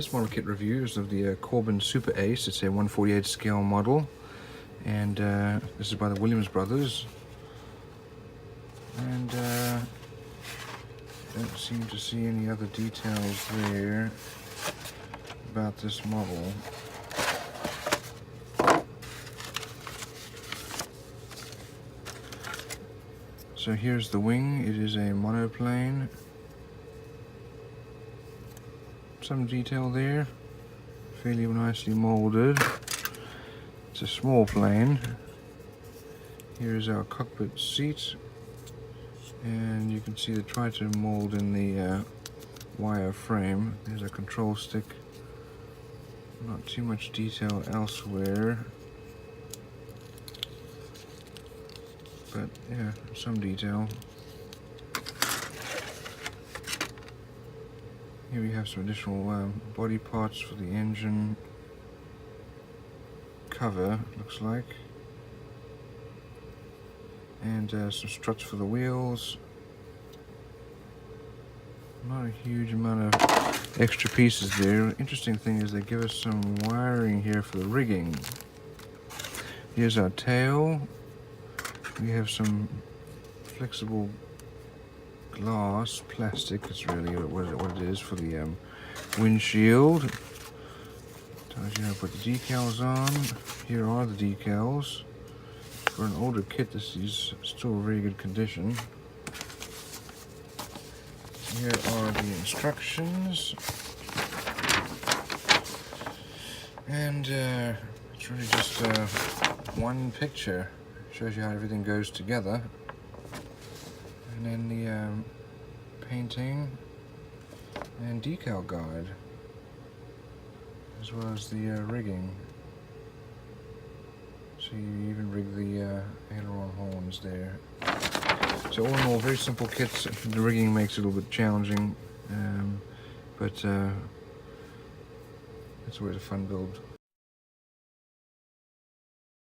This model kit review is of the Corben Super Ace. It's a 1/48 scale model, and this is by the Williams brothers. And don't seem to see any other details there about this model. So here's the wing. It is a monoplane. Some detail there, fairly nicely molded. It's a small plane. Here's our cockpit seat, and you can see the Triton mold in the wire frame. There's a control stick. Not too much detail elsewhere, but yeah, some detail. Here we have some additional body parts for the engine cover, looks like, and some struts for the wheels. Not a huge amount of extra pieces there. Interesting thing is they give us some wiring here for the rigging. Here's our tail. We have some flexible glass, plastic, it's really what it is, for the windshield. Tells you how to put the decals on. Here are the decals. For an older kit, this is still very good condition. Here are the instructions. And it's really just one picture. Shows you how everything goes together. And then the painting and decal guide, as well as the rigging. So you even rig the aileron horns there. So all in all, very simple kits. The rigging makes it a little bit challenging, but it's always a fun build.